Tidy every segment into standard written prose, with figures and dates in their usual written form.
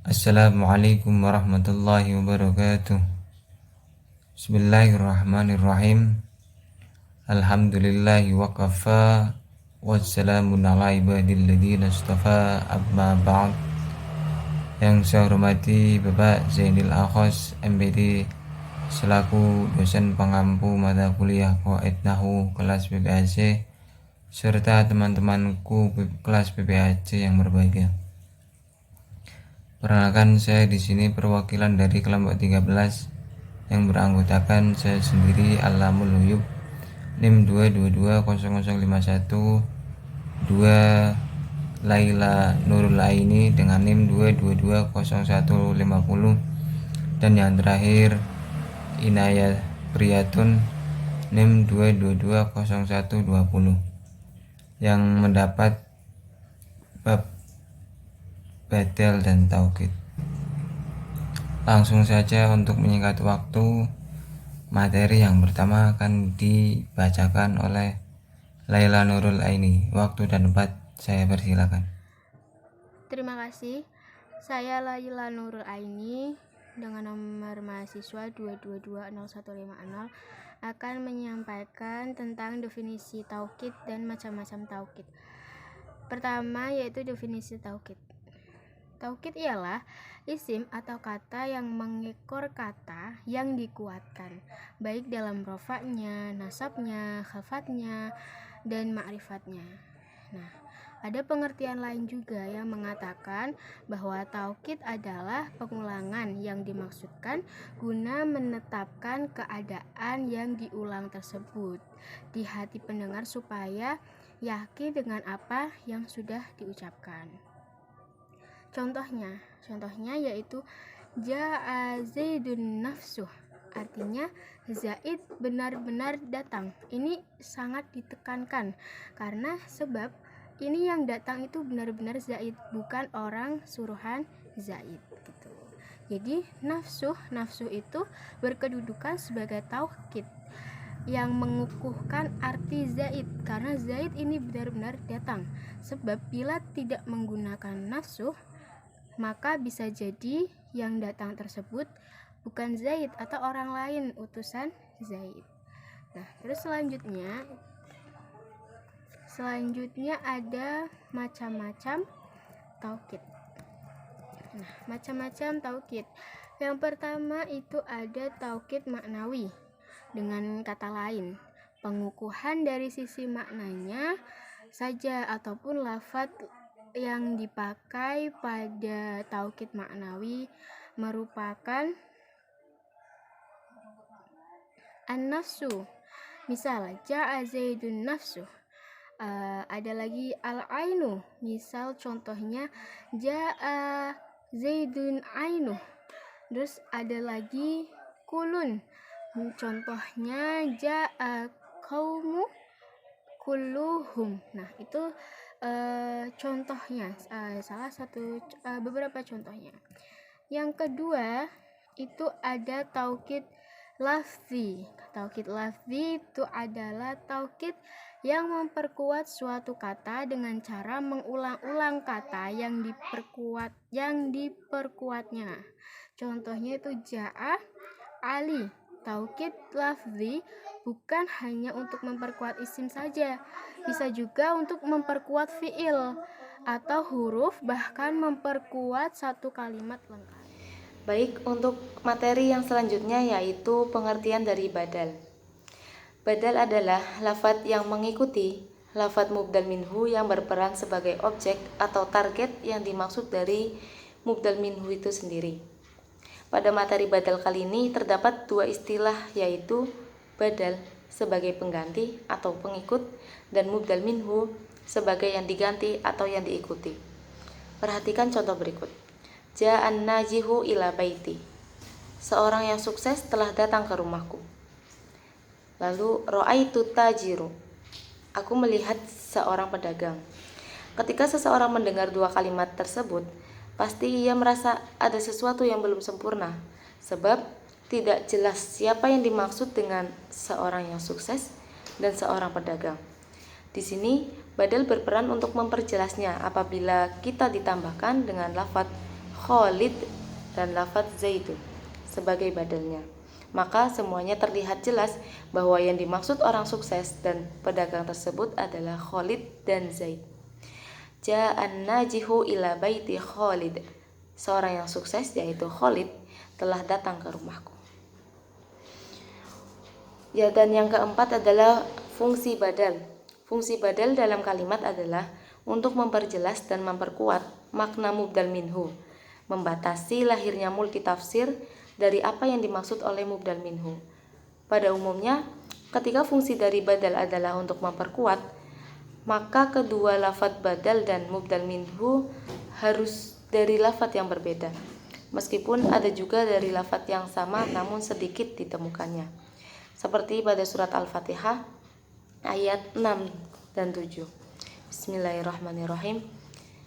Assalamualaikum warahmatullahi wabarakatuh. Bismillahirrahmanirrahim. Alhamdulillahi wa kafa. Wassalamun ala ibadilladzina astafa, amma ba'd. Yang saya hormati Bapak Zainil Akhos MPD selaku dosen pengampu mata kuliah Qawaid Nahwu kelas PPAC serta teman-temanku kelas PPAC yang berbahagia. Perkenalkan, saya di sini perwakilan dari kelompok 13 yang beranggotakan saya sendiri Alamul Huyub NIM 2220051, 2 Laila Nurul Aini dengan NIM 2220150, dan yang terakhir Inayah Priyatun NIM 2220120 yang mendapat bab badal dan taukid. Langsung saja untuk menyingkat waktu, materi yang pertama akan dibacakan oleh Laila Nurul Aini. Waktu dan tempat saya persilakan. Terima kasih. Saya Laila Nurul Aini dengan nomor mahasiswa 2220150 akan menyampaikan tentang definisi taukid dan macam-macam taukid. Pertama yaitu definisi taukid. Taukid ialah isim atau kata yang mengekor kata yang dikuatkan, baik dalam rofaknya, nasabnya, khafadnya, dan ma'rifatnya. Nah, ada pengertian lain juga yang mengatakan bahwa taukid adalah pengulangan yang dimaksudkan guna menetapkan keadaan yang diulang tersebut di hati pendengar supaya yakin dengan apa yang sudah diucapkan. Contohnya yaitu Ja'a Zaidun nafsuh, artinya Zaid benar-benar datang. Ini sangat ditekankan karena sebab ini yang datang itu benar-benar Zaid, bukan orang suruhan Zaid gitu. Jadi nafsu itu berkedudukan sebagai taukid yang mengukuhkan arti Zaid, karena Zaid ini benar-benar datang. Sebab bila tidak menggunakan nafsu, maka bisa jadi yang datang tersebut bukan Zaid atau orang lain utusan Zaid. Nah, terus selanjutnya ada macam-macam taukid. Nah, macam-macam taukid. Yang pertama itu ada taukid maknawi. Dengan kata lain, pengukuhan dari sisi maknanya saja ataupun lafadz yang dipakai pada taukid maknawi merupakan an-nafsu. Misal, ja'a Zaidun nafsu. Ada lagi al-ainu. Misal contohnya ja'a Zaidun ainu. Terus ada lagi kulun. Contohnya ja'a qaumu kulluhum. Nah, itu contohnya, salah satu beberapa contohnya. Yang kedua itu ada taukid lafzi. Taukid lafzi itu adalah taukid yang memperkuat suatu kata dengan cara mengulang-ulang kata yang diperkuatnya. Contohnya itu ja'a Ali. Taukid lafzi bukan hanya untuk memperkuat isim saja, bisa juga untuk memperkuat fiil atau huruf, bahkan memperkuat satu kalimat lengkap. Baik, untuk materi yang selanjutnya yaitu pengertian dari badal. Badal adalah lafadz yang mengikuti lafadz mubdal minhu yang berperan sebagai objek atau target yang dimaksud dari mubdal minhu itu sendiri. Pada materi badal kali ini terdapat dua istilah, yaitu badal sebagai pengganti atau pengikut dan mubdal minhu sebagai yang diganti atau yang diikuti. Perhatikan contoh berikut. Ja'an najihu ila baiti. Seorang yang sukses telah datang ke rumahku. Lalu ra'aitu tajiru. Aku melihat seorang pedagang. Ketika seseorang mendengar dua kalimat tersebut, pasti ia merasa ada sesuatu yang belum sempurna, sebab tidak jelas siapa yang dimaksud dengan seorang yang sukses dan seorang pedagang. Di sini, badal berperan untuk memperjelasnya apabila kita ditambahkan dengan lafadz Khalid dan lafadz Zaidun sebagai badalnya. Maka semuanya terlihat jelas bahwa yang dimaksud orang sukses dan pedagang tersebut adalah Khalid dan Zaid. Ja'an najihu ila baiti Khalid. Seorang yang sukses yaitu Khalid telah datang ke rumahku. Ya, dan yang keempat adalah fungsi badal. Fungsi badal dalam kalimat adalah untuk memperjelas dan memperkuat makna mubdal minhu, membatasi lahirnya multitafsir dari apa yang dimaksud oleh mubdal minhu. Pada umumnya, ketika fungsi dari badal adalah untuk memperkuat, maka kedua lafadz badal dan mubdal minhu harus dari lafadz yang berbeda. Meskipun ada juga dari lafadz yang sama namun sedikit ditemukannya. Seperti pada surat Al-Fatihah ayat 6 dan 7. Bismillahirrahmanirrahim.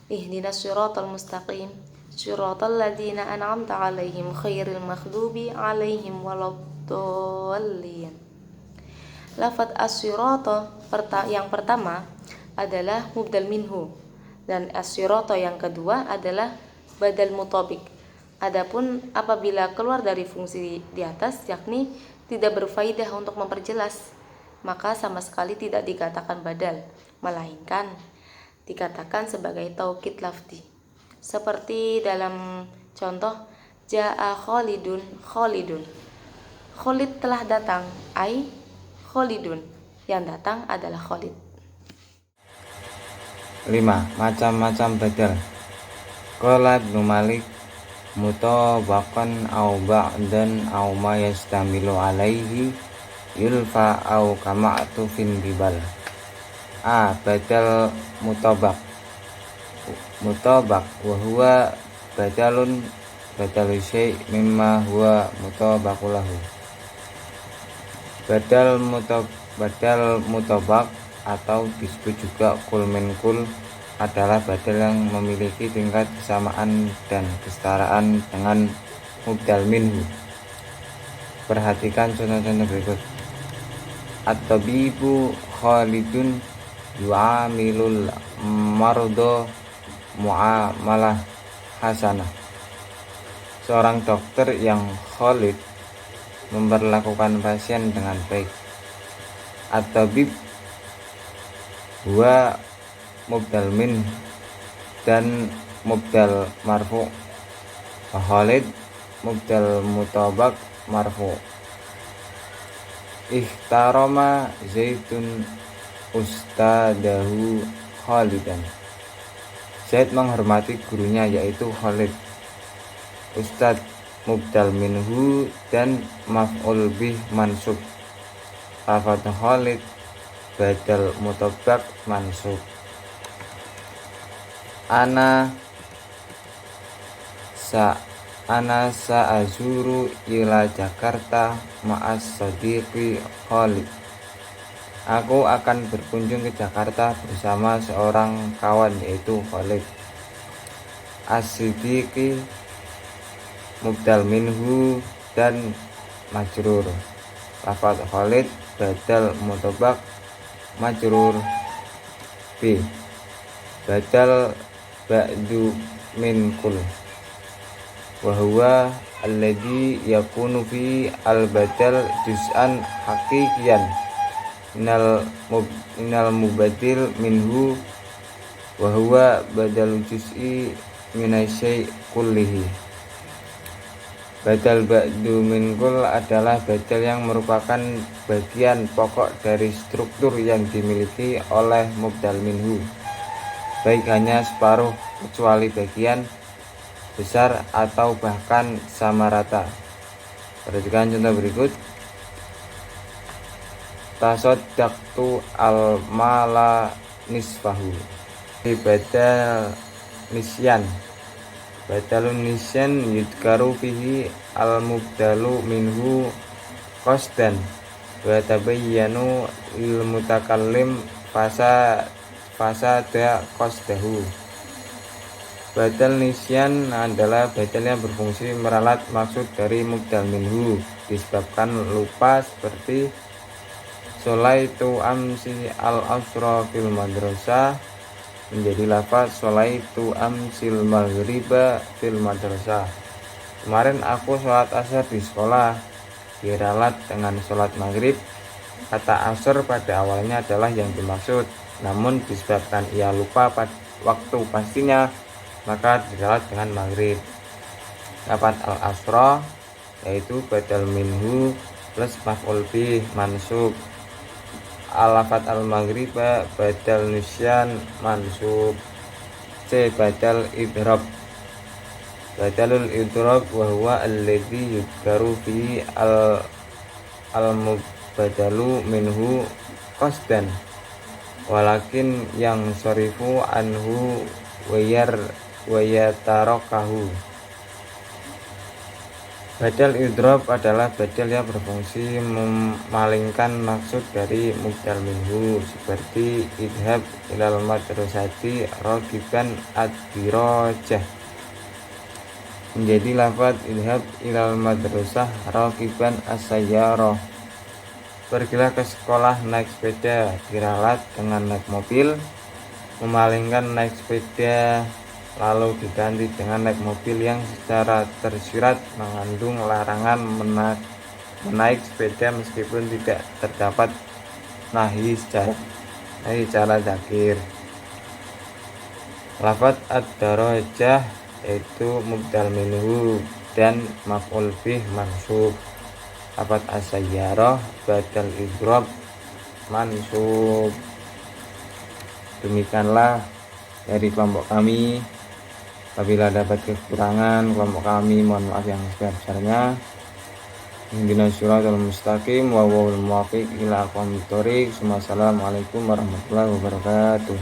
Ihdinas siratal mustaqim. Siratal ladzina an'amta 'alaihim khairil maghdubi 'alaihim waladdallin. Lafadz as-sirata yang pertama adalah mubdal minhu dan as-sirata yang kedua adalah badal mutabik. Adapun apabila keluar dari fungsi di atas, yakni tidak berfaidah untuk memperjelas, maka sama sekali tidak dikatakan badal, melainkan dikatakan sebagai taukid lafzi. Seperti dalam contoh Ja'a Khalidun Khalidun. Khalid telah datang, ai Khalidun, yang datang adalah Khalid. 5. Macam-macam badal. Qala Ibnu Malik mutabaqan au ba'dan au ma yastamilu alaihi yulfa au kama'tufin bibal. A. Badal mutabaq. Mutabaq wa huwa badalu syai' mimma huwa mutabaqu lahu. Badal mutabaq atau disebut juga kul min kul adalah badal yang memiliki tingkat kesamaan dan kesetaraan dengan mubdal minhu. Perhatikan contoh-contoh berikut. At-tabibu Khalidun yu'amilul mardo mu'amalah hasanah. Seorang dokter yang Khalid memperlakukan pasien dengan baik. At-tabib huwa mubdal min dan mubdal marfu. Khalid mubdal mutabaq marfu. Ihtarama Zaidun ustadahu Khalidan. Zaid menghormati gurunya yaitu Khalid. Ustad mubdal minhu dan maf'ul bih mansub. Lafadz Khalid badal mutabaq mansub. Ana sa'azuru ila Jakarta ma'as sadiqi Khalid. Aku akan berkunjung ke Jakarta bersama seorang kawan yaitu Khalid. As-Siddiqi mubdal minhu dan majrur. Lafadz Khalid badal mutabaq majrur bi. Badal ba'du min kul. Wa huwa alladhi yakunu fi al-badal juz'an haqiqiyan minal mubadil minhu wa huwa badal juz'i minasyai' kullihi. Badal ba'du min kul adalah badal yang merupakan bagian pokok dari struktur yang dimiliki oleh mubdal minhu, baik hanya separuh kecuali bagian besar atau bahkan sama rata. Perhatikan contoh berikut. Tasaddaqtu al-mala nisfahu. Di badal nisyan. Badalun nisyan yudkaru fihi al-mubdalu minhu qasdan wa tabayyanu lil mutakallim fasada qasdahu. Badal nisyan adalah badal yang berfungsi meralat maksud dari mubdal minhu disebabkan lupa, seperti Sholaitu amsi al-asra fil madrasah menjadi lafaz sholaitu amsil maghriba fil madrasah. Kemarin aku sholat asar di sekolah, diralat dengan sholat maghrib. Kata asar pada awalnya adalah yang dimaksud, namun disebabkan ia lupa waktu pastinya, maka diralat dengan maghrib. Lafaz al-asra yaitu badal minhu plus maf'ul bih mansub. Lafaz al-maghriba badal nisyan mansub. C. Badal idrob. Badalul idrob wa huwa alladhi yudkaru fi al-mubadalu minhu qasdan walakin yang sorifu anhu wayatarokahu. Badal idrob adalah badal yang berfungsi memalingkan maksud dari mubdal minhu, seperti idhab ilal madrasati ragiban ad-dirajah menjadi lafaz idhab ilal madrasah ragiban as-sayyarah. Pergilah ke sekolah naik sepeda, diralat dengan naik mobil. Memalingkan naik sepeda lalu diganti dengan naik mobil yang secara tersirat mengandung larangan menaik sepeda meskipun tidak terdapat nahi secara zakir. Lafaz ad-darajah yaitu mubdal minhu dan maf'ul bih mansub. Lafaz as-sayyarah badal idrob mansub. Demikianlah dari kelompok kami. Apabila dapat kekurangan kelompok kami, mohon maaf yang sebesar-besarnya. Ihdinas siratal mustaqim wa huwal muwaffiq ila aqwamit thoriq. Wassalamualaikum warahmatullahi wabarakatuh.